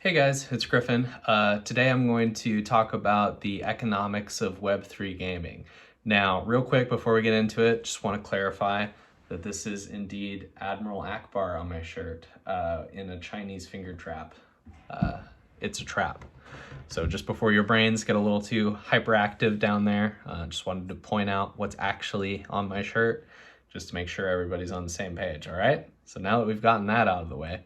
Hey guys, it's Griffin. Today I'm going to talk about the economics of Web3 gaming. Now, real quick before we get into it, just want to clarify that this is indeed Admiral Akbar on my shirt in a Chinese finger trap. It's a trap. So just before your brains get a little too hyperactive down there, just wanted to point out what's actually on my shirt, just to make sure everybody's on the same page, all right? So now that we've gotten that out of the way,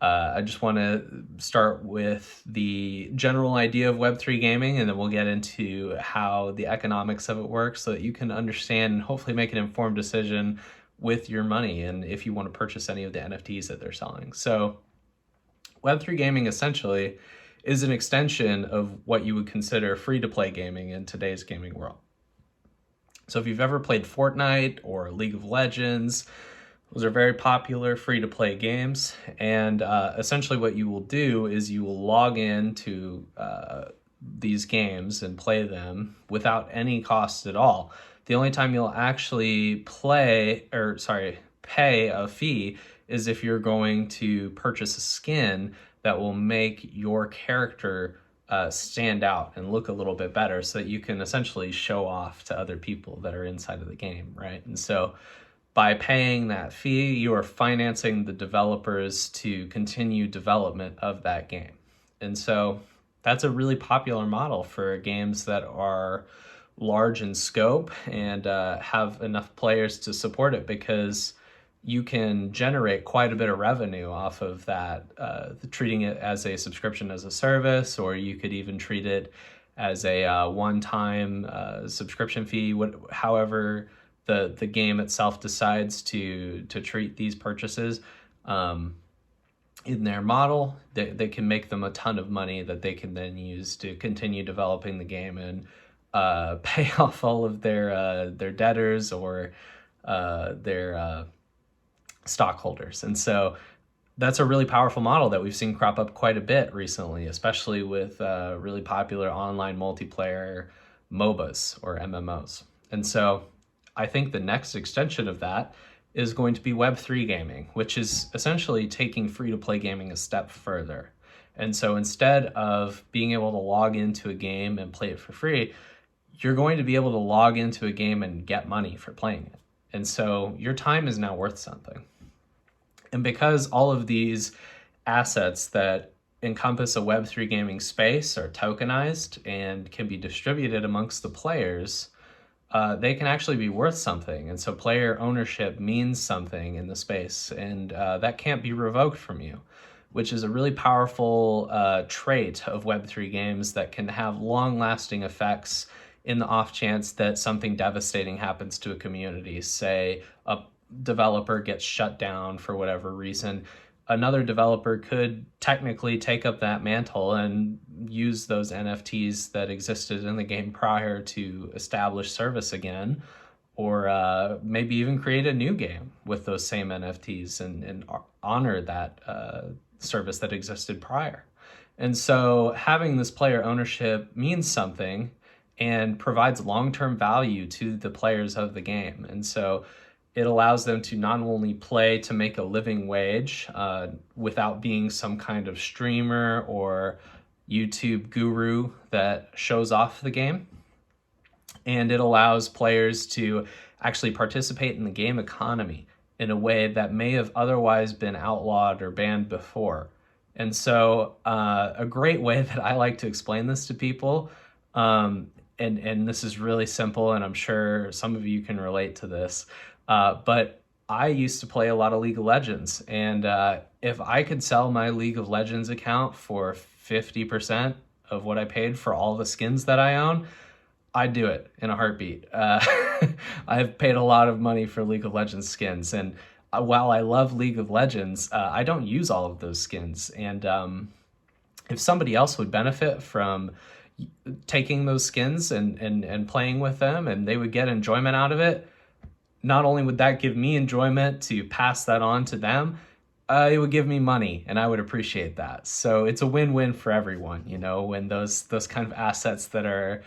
I just want to start with the general idea of Web3 gaming, and then we'll get into how the economics of it works so that you can understand and hopefully make an informed decision with your money and if you want to purchase any of the NFTs that they're selling. So Web3 gaming essentially is an extension of what you would consider free-to-play gaming in today's gaming world. So if you've ever played Fortnite or League of Legends, those are very popular free-to-play games, and essentially what you will do is you will log in these games and play them without any cost at all. The only time you'll actually pay a fee is if you're going to purchase a skin that will make your character stand out and look a little bit better so that you can essentially show off to other people that are inside of the game, right? And so by paying that fee, you are financing the developers to continue development of that game. And so that's a really popular model for games that are large in scope and have enough players to support it, because you can generate quite a bit of revenue off of that, treating it as a subscription as a service, or you could even treat it as a one-time subscription fee, however the game itself decides to treat these purchases in their model. They can make them a ton of money that they can then use to continue developing the game and pay off all of their debtors or their stockholders. And so that's a really powerful model that we've seen crop up quite a bit recently, especially with really popular online multiplayer MOBAs or MMOs. And so I think the next extension of that is going to be Web3 gaming, which is essentially taking free-to-play gaming a step further. And so instead of being able to log into a game and play it for free, you're going to be able to log into a game and get money for playing it. And so your time is now worth something. And because all of these assets that encompass a Web3 gaming space are tokenized and can be distributed amongst the players, they can actually be worth something. And so player ownership means something in the space, and that can't be revoked from you, which is a really powerful trait of Web3 games that can have long-lasting effects in the off chance that something devastating happens to a community. Say a developer gets shut down for whatever reason. Another developer could technically take up that mantle and use those NFTs that existed in the game prior to establish service again, or maybe even create a new game with those same NFTs and honor that service that existed prior. And so having this player ownership means something and provides long-term value to the players of the game. And so it allows them to not only play to make a living wage without being some kind of streamer or YouTube guru that shows off the game, and it allows players to actually participate in the game economy in a way that may have otherwise been outlawed or banned before. And so a great way that I like to explain this to people, and this is really simple, and I'm sure some of you can relate to this, but I used to play a lot of League of Legends, and if I could sell my League of Legends account for 50% of what I paid for all the skins that I own, I'd do it in a heartbeat. I've paid a lot of money for League of Legends skins, and while I love League of Legends, I don't use all of those skins. And if somebody else would benefit from taking those skins and playing with them, and they would get enjoyment out of it, not only would that give me enjoyment to pass that on to them, it would give me money, and I would appreciate that. So it's a win-win for everyone, you know, when those kind of assets that are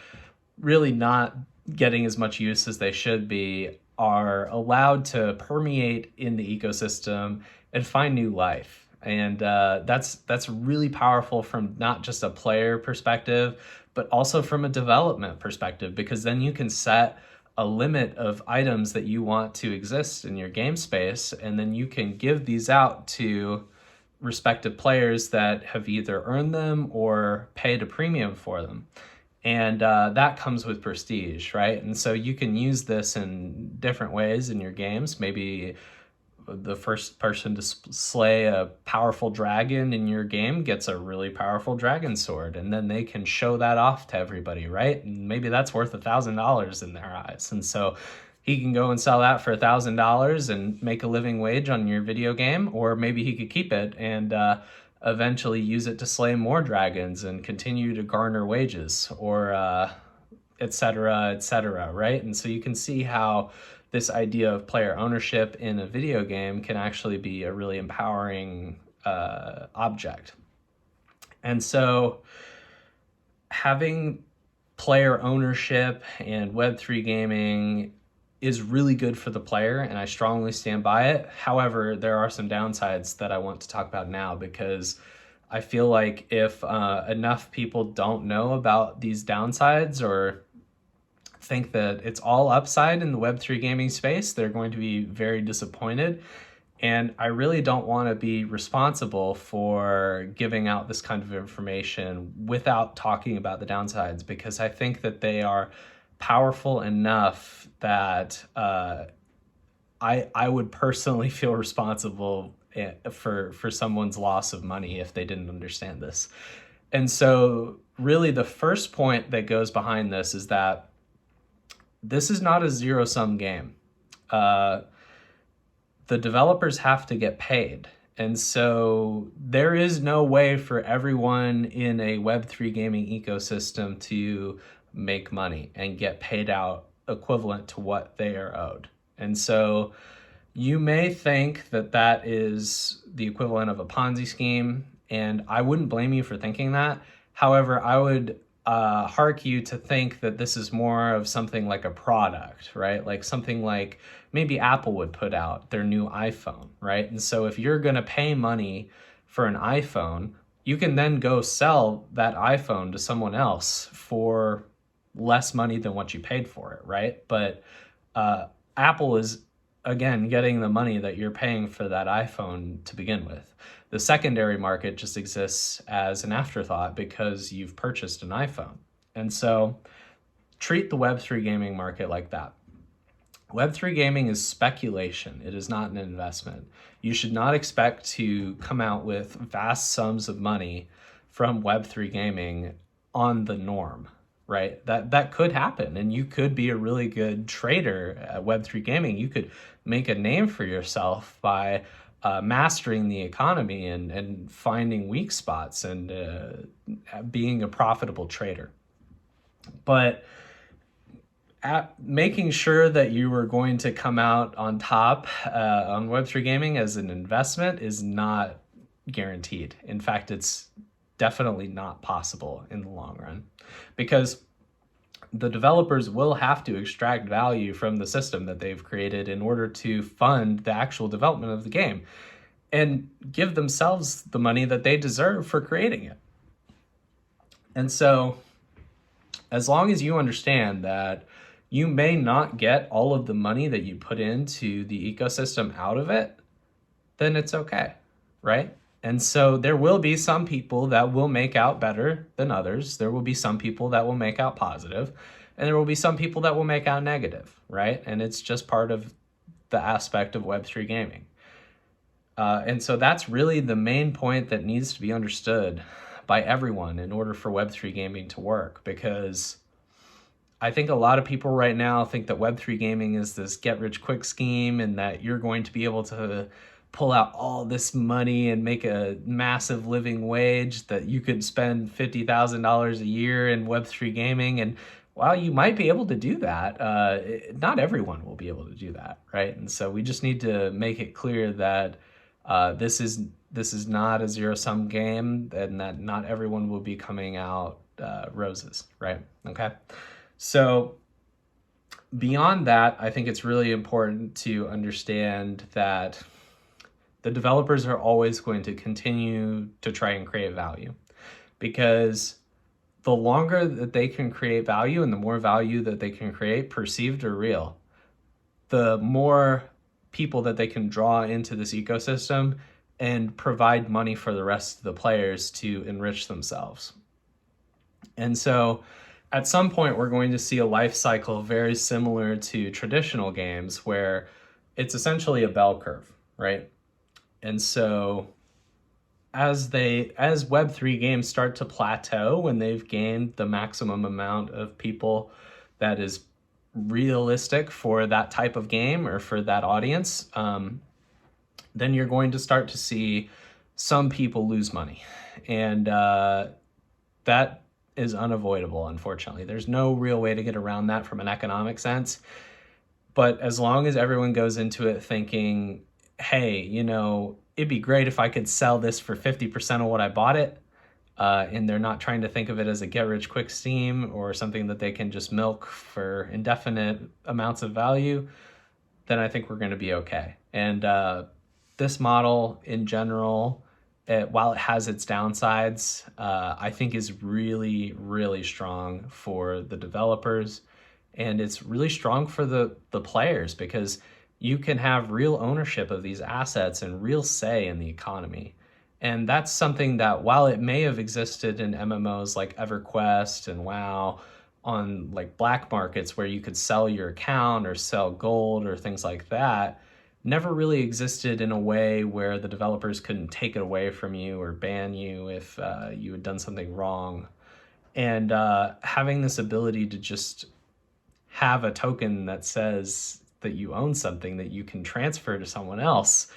really not getting as much use as they should be are allowed to permeate in the ecosystem and find new life. And that's really powerful from not just a player perspective, but also from a development perspective, because then you can set a limit of items that you want to exist in your game space, and then you can give these out to respective players that have either earned them or paid a premium for them. And that comes with prestige, right? And so you can use this in different ways in your games. Maybe the first person to slay a powerful dragon in your game gets a really powerful dragon sword, and then they can show that off to everybody, right? And maybe that's worth $1,000 in their eyes. And so he can go and sell that for $1,000 and make a living wage on your video game, or maybe he could keep it and eventually use it to slay more dragons and continue to garner wages, or et cetera, right? And so you can see how this idea of player ownership in a video game can actually be a really empowering object. And so having player ownership and Web3 gaming is really good for the player, and I strongly stand by it. However, there are some downsides that I want to talk about now, because I feel like if enough people don't know about these downsides or think that it's all upside in the Web3 gaming space, they're going to be very disappointed. And I really don't want to be responsible for giving out this kind of information without talking about the downsides, because I think that they are powerful enough that I would personally feel responsible for someone's loss of money if they didn't understand this. And so really the first point that goes behind this is that this is not a zero-sum game. The developers have to get paid. And so there is no way for everyone in a Web3 gaming ecosystem to make money and get paid out equivalent to what they are owed. And so you may think that that is the equivalent of a Ponzi scheme, and I wouldn't blame you for thinking that. However, I would hark you to think that this is more of something like a product, right? Like something like maybe Apple would put out their new iPhone, right? And so if you're going to pay money for an iPhone, you can then go sell that iPhone to someone else for less money than what you paid for it, right? But Apple is, again, getting the money that you're paying for that iPhone to begin with. The secondary market just exists as an afterthought because you've purchased an iPhone. And so treat the Web3 gaming market like that. Web3 gaming is speculation. It is not an investment. You should not expect to come out with vast sums of money from Web3 gaming on the norm, right? That could happen, and you could be a really good trader at Web3 gaming. You could make a name for yourself by mastering the economy and finding weak spots and being a profitable trader. But making sure that you are going to come out on top on Web3 gaming as an investment is not guaranteed. In fact, it's definitely not possible in the long run, because the developers will have to extract value from the system that they've created in order to fund the actual development of the game and give themselves the money that they deserve for creating it. And so as long as you understand that you may not get all of the money that you put into the ecosystem out of it, then it's okay, right? And so there will be some people that will make out better than others. There will be some people that will make out positive, and there will be some people that will make out negative, right? And it's just part of the aspect of Web3 gaming. And so that's really the main point that needs to be understood by everyone in order for Web3 gaming to work, because I think a lot of people right now think that Web3 gaming is this get-rich-quick scheme and that you're going to be able to pull out all this money and make a massive living wage, that you could spend $50,000 a year in Web3 gaming. And while you might be able to do that, not everyone will be able to do that, right? And so we just need to make it clear that this is not a zero-sum game, and that not everyone will be coming out roses, right? Okay. So beyond that, I think it's really important to understand that the developers are always going to continue to try and create value, because the longer that they can create value and the more value that they can create, perceived or real, the more people that they can draw into this ecosystem and provide money for the rest of the players to enrich themselves. And so at some point, we're going to see a life cycle very similar to traditional games where it's essentially a bell curve, right? And so as Web3 games start to plateau when they've gained the maximum amount of people that is realistic for that type of game or for that audience, then you're going to start to see some people lose money. And that is unavoidable, unfortunately. There's no real way to get around that from an economic sense. But as long as everyone goes into it thinking, hey, it'd be great if I could sell this for 50% of what I bought it, and they're not trying to think of it as a get-rich-quick scheme or something that they can just milk for indefinite amounts of value, then I think we're going to be okay. And this model in general, while it has its downsides, I think is really, really strong for the developers. And it's really strong for the players, because you can have real ownership of these assets and real say in the economy. And that's something that, while it may have existed in MMOs like EverQuest and WoW, on like black markets where you could sell your account or sell gold or things like that, never really existed in a way where the developers couldn't take it away from you or ban you if you had done something wrong. And having this ability to just have a token that says that you own something that you can transfer to someone else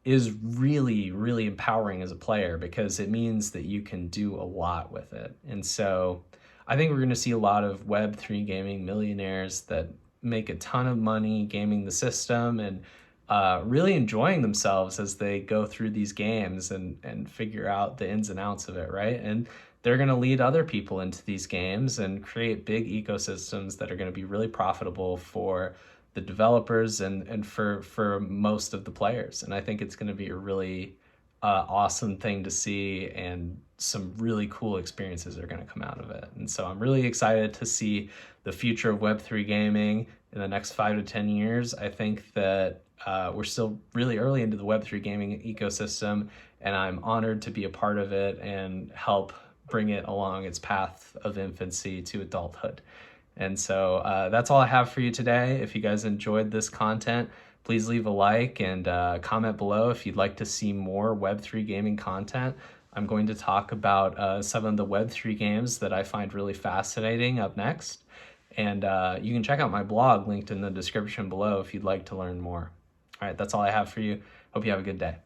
is really, really empowering as a player, because it means that you can do a lot with it. And so I think we're going to see a lot of Web3 gaming millionaires that make a ton of money gaming the system and really enjoying themselves as they go through these games and figure out the ins and outs of it, right? And they're going to lead other people into these games and create big ecosystems that are going to be really profitable for the developers and for most of the players. And I think it's going to be a really awesome thing to see, and some really cool experiences are going to come out of it. And so I'm really excited to see the future of Web3 gaming in the next 5 to 10 years. I think that we're still really early into the Web3 gaming ecosystem, and I'm honored to be a part of it and help bring it along its path of infancy to adulthood. And so that's all I have for you today. If you guys enjoyed this content, please leave a like and comment below if you'd like to see more Web3 gaming content. I'm going to talk about some of the Web3 games that I find really fascinating up next. And you can check out my blog linked in the description below if you'd like to learn more. All right, that's all I have for you. Hope you have a good day.